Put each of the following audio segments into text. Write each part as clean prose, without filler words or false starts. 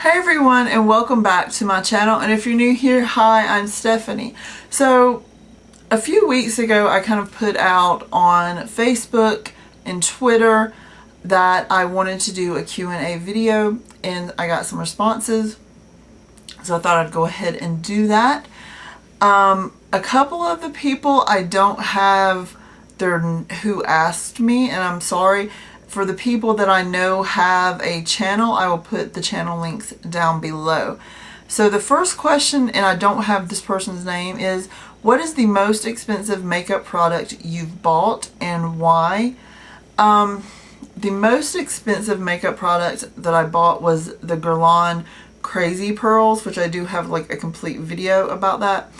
Hey everyone, and welcome back to my channel. And if you're new here, hi, I'm Stephanie. So a few weeks ago I kind of put out on Facebook and Twitter that I wanted to do a Q&A video, and I got some responses, so I thought I'd go ahead and do that. A couple of the people I don't have who asked me, and I'm sorry. For the people that I know have a channel, I will put the channel links down below. So the first question, and I don't have this person's name, is what is the most expensive makeup product you've bought and why? The most expensive makeup product that I bought was the Guerlain Crazy Pearls, which I do have like a complete video about that.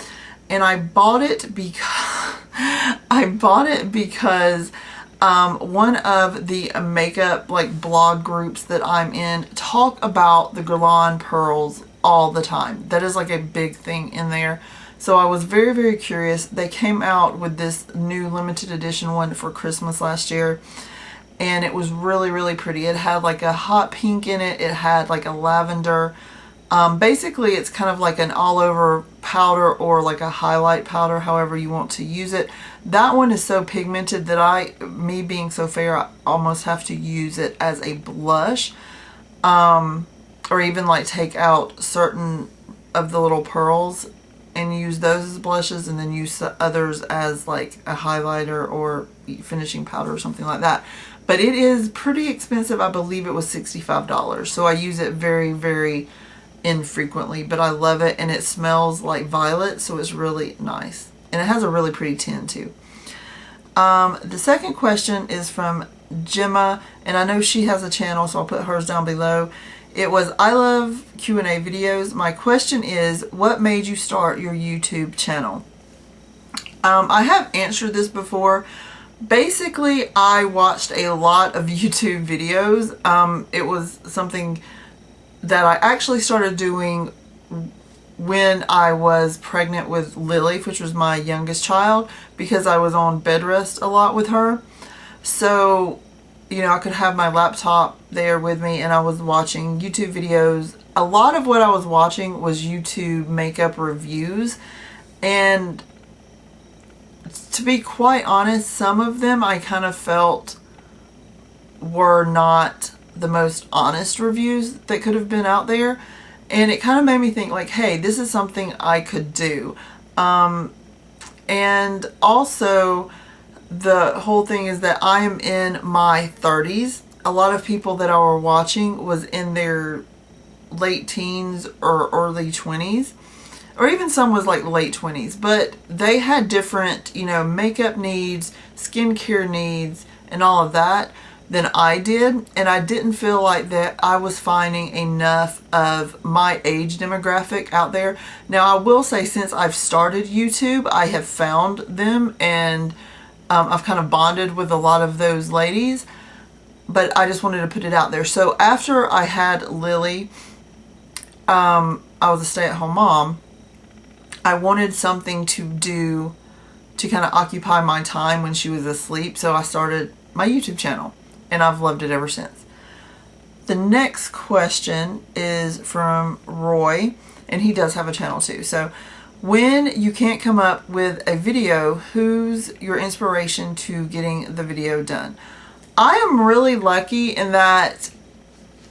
And I bought it because one of the makeup like blog groups that I'm in talk about the Guerlain pearls all the time. That is like a big thing in there. So I was very, very curious. They came out with this new limited edition one for Christmas last year, and it was really, really pretty. It had like a hot pink in it. It had like a lavender. Basically it's kind of like an all over powder or like a highlight powder, however you want to use it. That one is so pigmented that me being so fair, I almost have to use it as a blush, or even like take out certain of the little pearls and use those as blushes, and then use others as like a highlighter or finishing powder or something like that. But it is pretty expensive. I believe it was $65. So I use it very, very infrequently, but I love it, and it smells like violet, so it's really nice, and it has a really pretty tint too. The second question is from Gemma, and I know she has a channel, so I'll put hers down below. It was, I love Q&A videos. My question is, what made you start your YouTube channel? I have answered this before. Basically, I watched a lot of YouTube videos. It was something that I actually started doing when I was pregnant with Lily, which was my youngest child, because I was on bed rest a lot with her. So, you know, I could have my laptop there with me, and I was watching YouTube videos. A lot of what I was watching was YouTube makeup reviews, and to be quite honest, some of them I kind of felt were not the most honest reviews that could have been out there, and it kind of made me think like, hey, this is something I could do. And also the whole thing is that I am in my 30s. A lot of people that I were watching was in their late teens or early 20s, or even some was like late 20s, but they had different, you know, makeup needs, skincare needs, and all of that than I did, and I didn't feel like that I was finding enough of my age demographic out there. Now I will say, since I've started YouTube, I have found them, and I've kind of bonded with a lot of those ladies, but I just wanted to put it out there. So after I had Lily, I was a stay-at-home mom. I wanted something to do to kind of occupy my time when she was asleep, so I started my YouTube channel, and I've loved it ever since. The next question is from Roy, and he does have a channel too. So, when you can't come up with a video, who's your inspiration to getting the video done? I am really lucky in that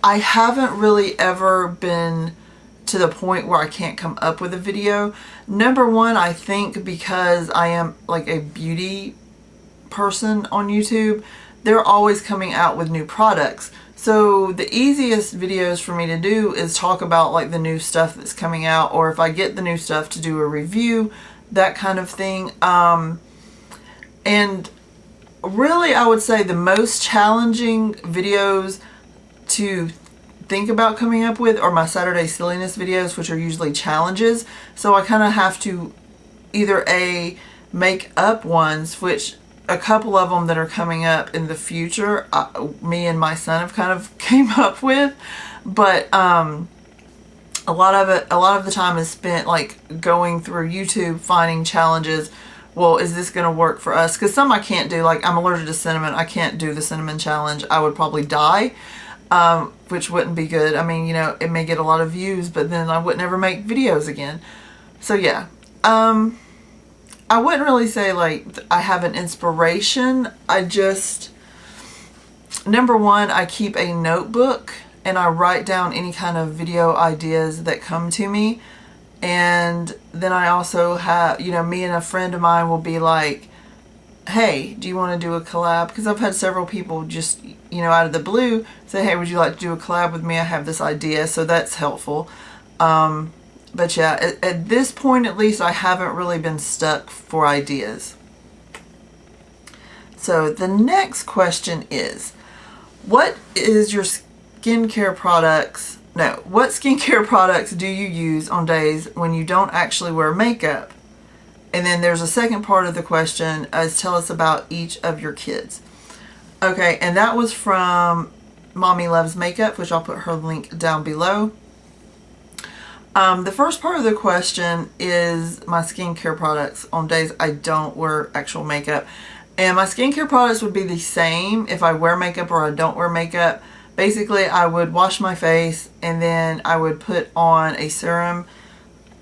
I haven't really ever been to the point where I can't come up with a video. Number one, I think because I am like a beauty person on YouTube, they're always coming out with new products. So the easiest videos for me to do is talk about like the new stuff that's coming out, or if I get the new stuff, to do a review, that kind of thing. And really, I would say the most challenging videos to think about coming up with are my Saturday Silliness videos, which are usually challenges. So I kind of have to either make up ones, which a couple of them that are coming up in the future, me and my son have kind of came up with, but a lot of the time is spent like going through YouTube, finding challenges. Well, is this going to work for us? Because some I can't do. Like, I'm allergic to cinnamon. I can't do the cinnamon challenge. I would probably die. which wouldn't be good. I mean, it may get a lot of views, but then I would never make videos again. So yeah, I wouldn't really say like I have an inspiration. Number one, I keep a notebook and I write down any kind of video ideas that come to me. And then I also have, me and a friend of mine will be like, hey, do you want to do a collab? Because I've had several people just, out of the blue say, hey, would you like to do a collab with me? I have this idea. So that's helpful. But yeah, at this point, at least, I haven't really been stuck for ideas. So the next question is, what skincare products do you use on days when you don't actually wear makeup? And then there's a second part of the question, tell us about each of your kids. Okay, and that was from Mommy Loves Makeup, which I'll put her link down below. The first part of the question is my skincare products on days I don't wear actual makeup. And my skincare products would be the same if I wear makeup or I don't wear makeup. Basically, I would wash my face and then I would put on a serum.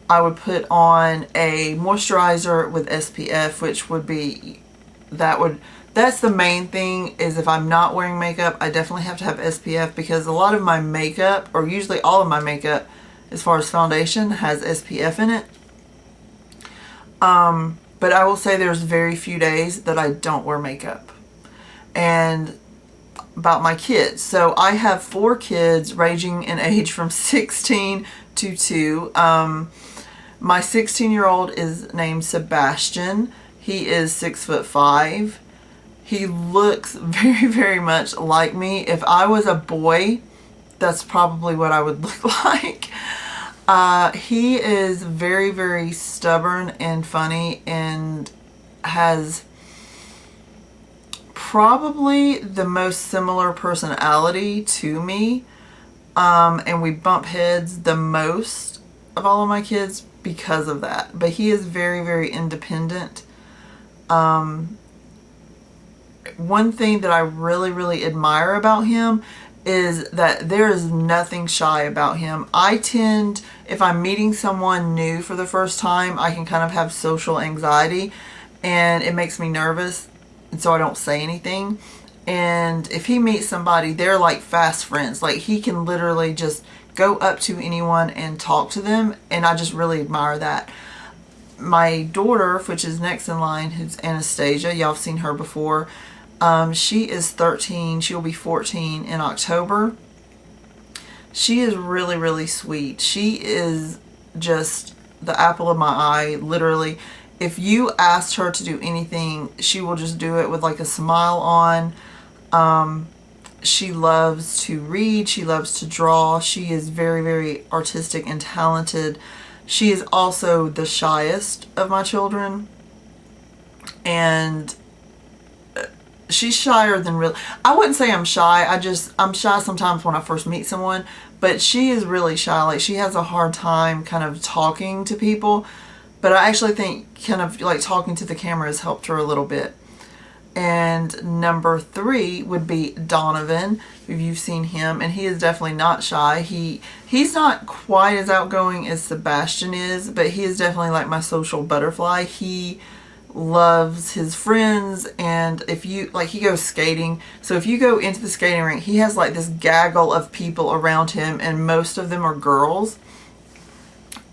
I would put on a moisturizer with SPF, which would be, that's the main thing, is if I'm not wearing makeup, I definitely have to have SPF, because a lot of my makeup, or usually all of my makeup, as far as foundation, has SPF in it. But I will say there's very few days that I don't wear makeup. And about my kids. So I have 4 kids ranging in age from 16 to 2. My 16-year-old is named Sebastian. He is 6'5". He looks very, very much like me. If I was a boy, that's probably what I would look like. He is very, very stubborn and funny and has probably the most similar personality to me. And we bump heads the most of all of my kids because of that. But he is very, very independent. One thing that I really, really admire about him is that there is nothing shy about him. I tend, if I'm meeting someone new for the first time, I can kind of have social anxiety and it makes me nervous, and so I don't say anything. And if he meets somebody, they're like fast friends. Like, he can literally just go up to anyone and talk to them, and I just really admire that. My daughter, which is next in line, who's Anastasia, y'all have seen her before. She is 13. She'll be 14 in October. She is really, really sweet. She is just the apple of my eye, literally. If you asked her to do anything, she will just do it with like a smile on. She loves to read. She loves to draw. She is very, very artistic and talented. She is also the shyest of my children. And she's shyer than real. I wouldn't say I'm shy. I'm shy sometimes when I first meet someone, but she is really shy. Like, she has a hard time kind of talking to people, but I actually think kind of like talking to the camera has helped her a little bit. And number 3 would be Donovan, if you've seen him, and he is definitely not shy. He's not quite as outgoing as Sebastian is, but he is definitely like my social butterfly. He loves his friends, and if you like, he goes skating, so if you go into the skating rink, he has like this gaggle of people around him, and most of them are girls.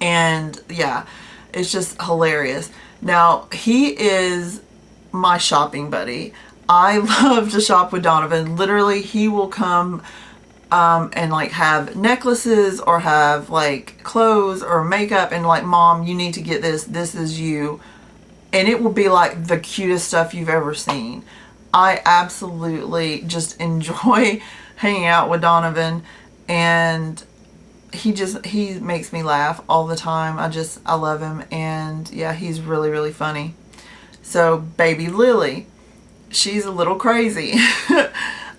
And yeah, it's just hilarious. Now, he is my shopping buddy. I love to shop with Donovan. Literally, he will come and like have necklaces or have like clothes or makeup, and like, Mom, you need to get this. This is you. And it will be like the cutest stuff you've ever seen. I absolutely just enjoy hanging out with Donovan, and he makes me laugh all the time. I love him, and yeah, he's really, really funny. So baby Lily, she's a little crazy.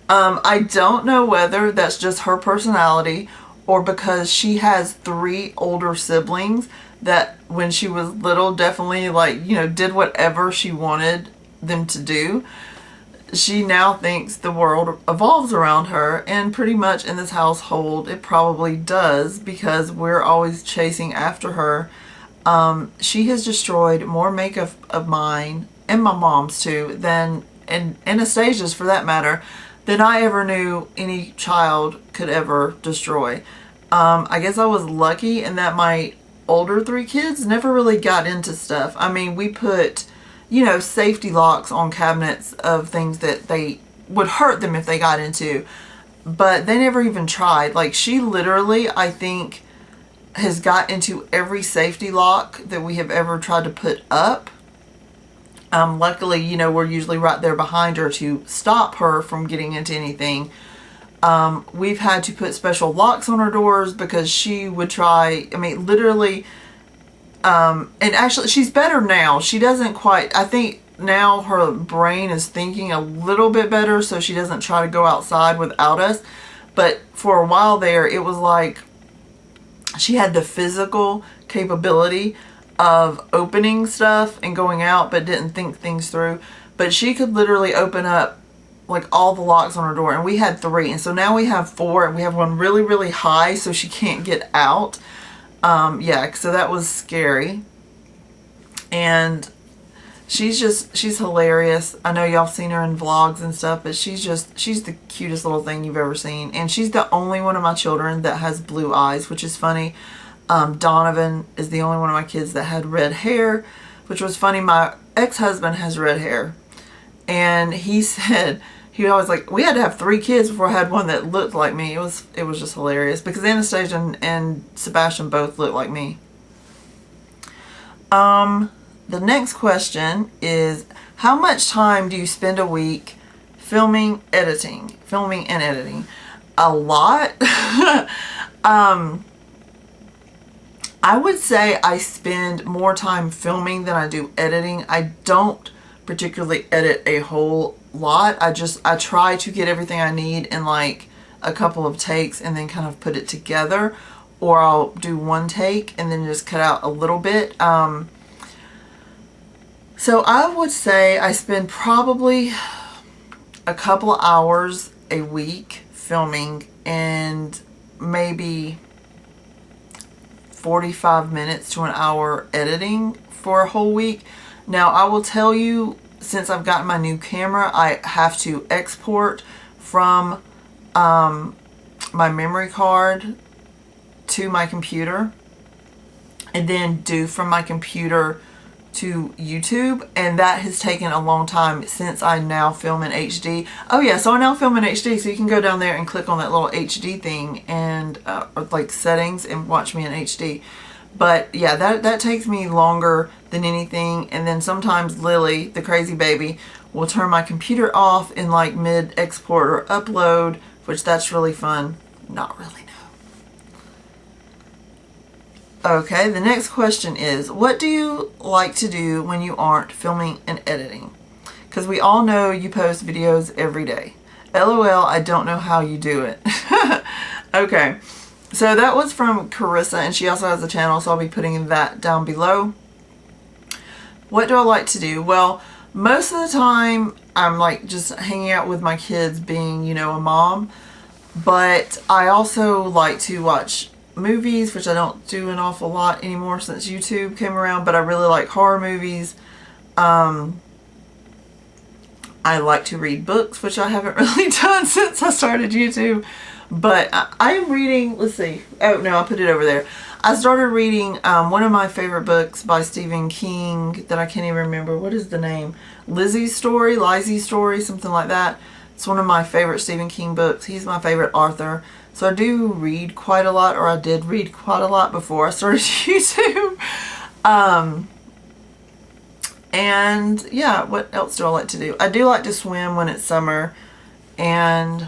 I don't know whether that's just her personality or because she has 3 older siblings that when she was little definitely like, did whatever she wanted them to do. she now thinks the world evolves around her, and pretty much in this household it probably does, because we're always chasing after her. She has destroyed more makeup of mine, and my mom's too, than, and Anastasia's for that matter, than I ever knew any child could ever destroy. I guess I was lucky in that my older three kids never really got into stuff. I mean, we put, you know, safety locks on cabinets of things that they would hurt them if they got into, but they never even tried. Like, she literally, I think, has got into every safety lock that we have ever tried to put up. Luckily, you know, we're usually right there behind her to stop her from getting into anything. We've had to put special locks on her doors because she would try, I mean, literally, and actually she's better now. She doesn't quite, I think now her brain is thinking a little bit better, so she doesn't try to go outside without us. But for a while there, it was like she had the physical capability of opening stuff and going out, but didn't think things through. But she could literally open up like all the locks on her door, and we had 3, and so now we have 4, and we have one really, really high, so she can't get out. Yeah, so that was scary. And she's hilarious. I know y'all seen her in vlogs and stuff, but she's the cutest little thing you've ever seen. And she's the only one of my children that has blue eyes, which is funny. Donovan is the only one of my kids that had red hair, which was funny. My ex-husband has red hair, and he said, he always like, we had to have 3 kids before I had one that looked like me. It was just hilarious, because Anastasia and Sebastian both look like me. The next question is, how much time do you spend a week filming and editing? A lot. I would say I spend more time filming than I do editing. I don't particularly edit a whole lot. I try to get everything I need in like a couple of takes and then kind of put it together, or I'll do one take and then just cut out a little bit. So I would say I spend probably a couple of hours a week filming, and maybe 45 minutes to an hour editing for a whole week. Now, I will tell you, since I've gotten my new camera, I have to export from my memory card to my computer, and then do from my computer to YouTube, and that has taken a long time since I now film in HD. Oh yeah, so I now film in HD, so you can go down there and click on that little HD thing and like settings and watch me in HD. But yeah, that takes me longer than anything. And then sometimes Lily, the crazy baby, will turn my computer off in like mid export or upload, which that's really fun. Not really, no. Okay, the next question is, what do you like to do when you aren't filming and editing? Because we all know you post videos every day. LOL, I don't know how you do it. Okay, so that was from Carissa, and she also has a channel, so I'll be putting that down below. What do I like to do? Well, most of the time I'm like just hanging out with my kids, being, you know, a mom. But I also like to watch movies, which I don't do an awful lot anymore since YouTube came around, but I really like horror movies. I like to read books, which I haven't really done since I started YouTube. But I am reading, let's see, oh no, I put it over there. I started reading one of my favorite books by Stephen King that I can't even remember. What is the name? Lizzie's Story, something like that. It's one of my favorite Stephen King books. He's my favorite author. So I do read quite a lot, or I did read quite a lot before I started YouTube. And yeah, what else do I like to do? I do like to swim when it's summer, and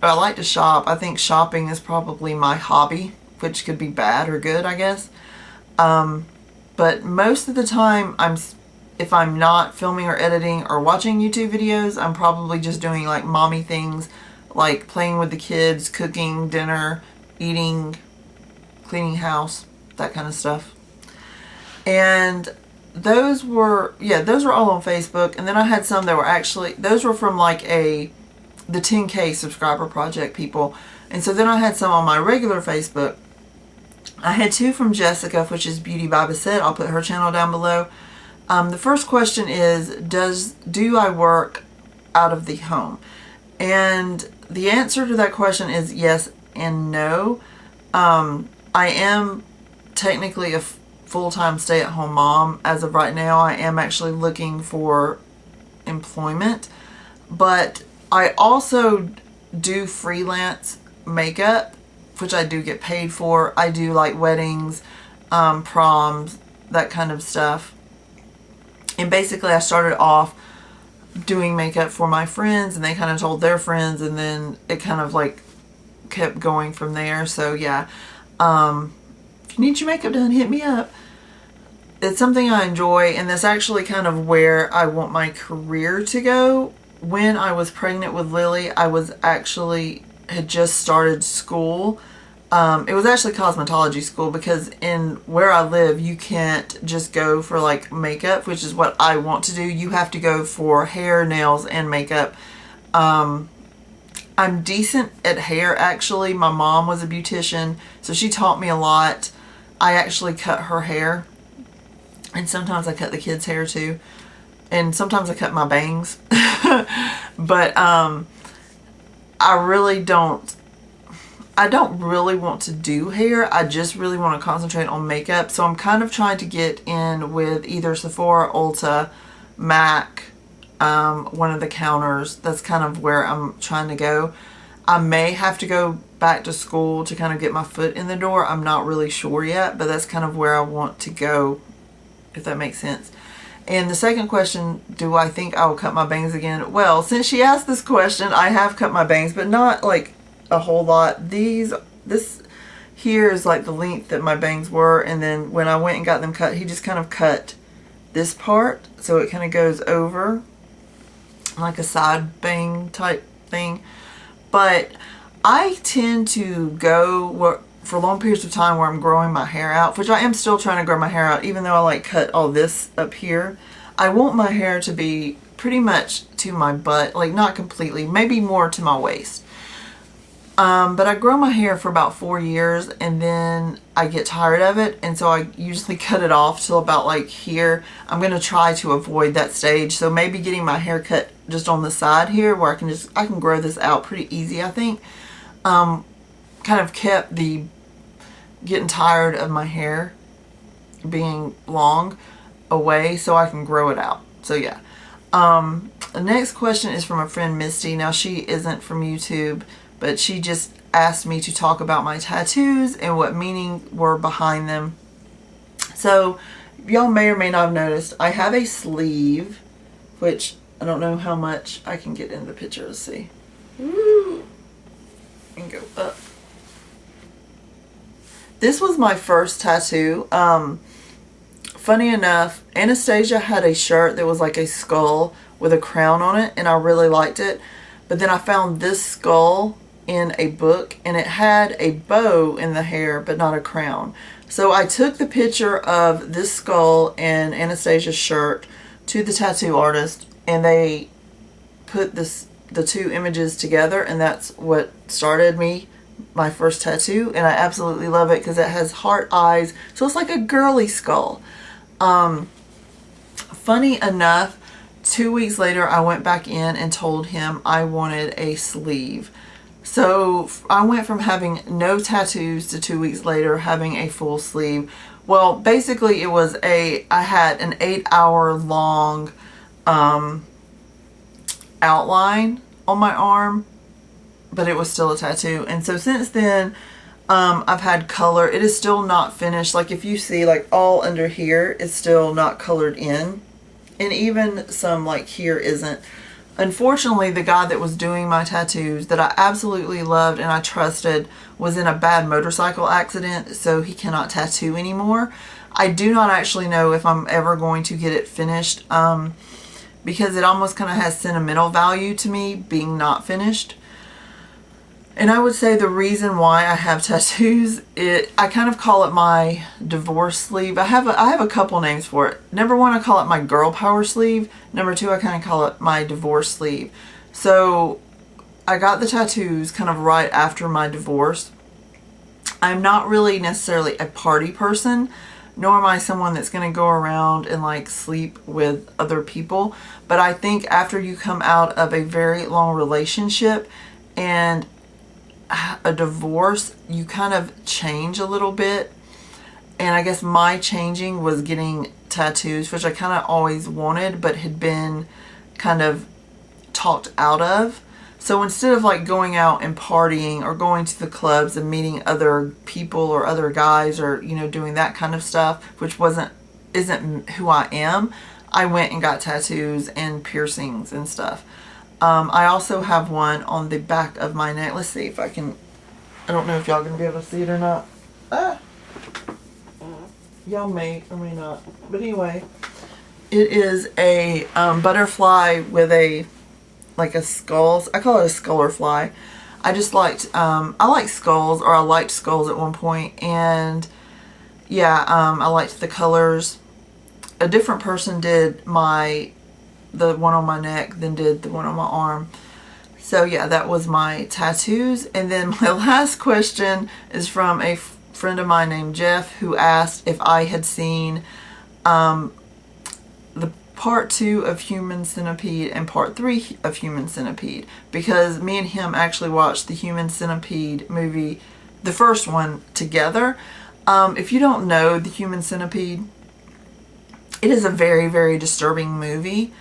I like to shop. I think shopping is probably my hobby, which could be bad or good, I guess. But most of the time, if I'm not filming or editing or watching YouTube videos, I'm probably just doing like mommy things, like playing with the kids, cooking dinner, eating, cleaning house, that kind of stuff. And those were all on Facebook. And then I had some that were actually, those were from like the 10K subscriber project people. And so then I had some on my regular Facebook. I had 2 from Jessica, which is Beauty by Bissette. I'll put her channel down below. The first question is, do I work out of the home? And the answer to that question is yes and no. I am technically a full-time stay-at-home mom. As of right now, I am actually looking for employment. But I also do freelance makeup, which I do get paid for. I do like weddings, proms, that kind of stuff. And basically I started off doing makeup for my friends, and they kind of told their friends, and then it kind of like kept going from there. So yeah, if you need your makeup done, hit me up. It's something I enjoy, and that's actually kind of where I want my career to go. When I was pregnant with Lily, I was actually had just started school. It was actually cosmetology school, because in where I live, you can't just go for like makeup, which is what I want to do. You have to go for hair, nails, and makeup. I'm decent at hair, actually. My mom was a beautician, so she taught me a lot. I actually cut her hair, and sometimes I cut the kids' hair too, and sometimes I cut my bangs. But I don't really want to do hair. I just really want to concentrate on makeup. So I'm kind of trying to get in with either Sephora, Ulta, MAC, one of the counters. That's kind of where I'm trying to go. I may have to go back to school to kind of get my foot in the door. I'm not really sure yet, but that's kind of where I want to go, if that makes sense. And the second question, do I think I will cut my bangs again? Well, since she asked this question, I have cut my bangs, but not like a whole lot. This here is like the length that my bangs were, and then when I went and got them cut, he just kind of cut this part, so it kind of goes over like a side bang type thing. But I tend to go for long periods of time where I'm growing my hair out, which I am still trying to grow my hair out, even though I like cut all this up here. I want my hair to be pretty much to my butt, like not completely, maybe more to my waist. But I grow my hair for about 4 years, and then I get tired of it, and so I usually cut it off till about like here. I'm going to try to avoid that stage, so maybe getting my hair cut just on the side here, where I can grow this out pretty easy, I think. Kind of kept the getting tired of my hair being long away, so I can grow it out. So yeah. The next question is from a friend, Misty. Now, she isn't from YouTube, but she just asked me to talk about my tattoos and what meaning were behind them. So y'all may or may not have noticed, I have a sleeve, which I don't know how much I can get in the picture. Let's see. Woo. And go up. This was my first tattoo. Funny enough, Anastasia had a shirt that was like a skull with a crown on it, and I really liked it. But then I found this skull in a book, and it had a bow in the hair, but not a crown. So I took the picture of this skull and Anastasia's shirt to the tattoo artist, and they put the two images together, and that's what started my first tattoo. And I absolutely love it because it has heart eyes, so it's like a girly skull. Funny enough, 2 weeks later I went back in and told him I wanted a sleeve. So I went from having no tattoos to 2 weeks later having a full sleeve. Well, basically it was I had an 8-hour long outline on my arm, but it was still a tattoo. And so since then, I've had color. It is still not finished. Like if you see, like all under here is still not colored in, and even some like here isn't. Unfortunately, the guy that was doing my tattoos that I absolutely loved and I trusted was in a bad motorcycle accident, so he cannot tattoo anymore. I do not actually know if I'm ever going to get it finished, because it almost kind of has sentimental value to me being not finished. And I would say the reason why I have tattoos, I kind of call it my divorce sleeve. I have a couple names for it. Number one, I call it my girl power sleeve. Number two, I kind of call it my divorce sleeve. So I got the tattoos kind of right after my divorce. I'm not really necessarily a party person, nor am I someone that's going to go around and like sleep with other people. But I think after you come out of a very long relationship and a divorce, you kind of change a little bit. And I guess my changing was getting tattoos, which I kind of always wanted, but had been kind of talked out of. So instead of like going out and partying or going to the clubs and meeting other people or other guys or, you know, doing that kind of stuff, which isn't who I am, I went and got tattoos and piercings and stuff. I also have one on the back of my neck. Let's see if I can, I don't know if y'all gonna be able to see it or not. Y'all may or may not. But anyway, it is a butterfly with a skull. I call it a scullerfly. I just liked, I like skulls, or I liked skulls at one point, and yeah, I liked the colors. A different person did the one on my neck than did the one on my arm. So yeah, that was my tattoos. And then my last question is from a friend of mine named Jeff, who asked if I had seen the part 2 of Human Centipede and part 3 of Human Centipede, because me and him actually watched the Human Centipede movie, the first one, together. If you don't know the Human Centipede, it is a very, very disturbing movie.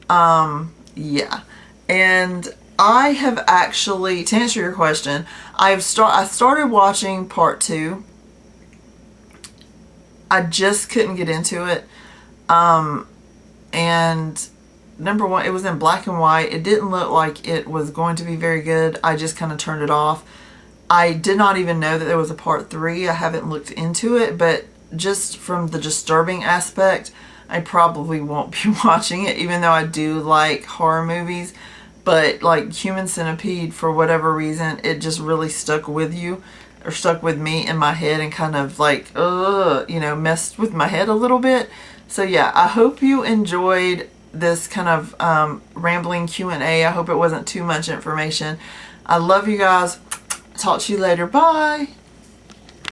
Yeah. And I have actually, to answer your question, I started watching part 2. I just couldn't get into it. And number one, it was in black and white. It didn't look like it was going to be very good. I just kind of turned it off. I did not even know that there was a part 3. I haven't looked into it, but just from the disturbing aspect, I probably won't be watching it, even though I do like horror movies. But like Human Centipede, for whatever reason, it just really stuck with you, or stuck with me in my head, and kind of like, you know, messed with my head a little bit. So yeah, I hope you enjoyed this kind of rambling Q&A. I hope it wasn't too much information. I love you guys. Talk to you later. Bye.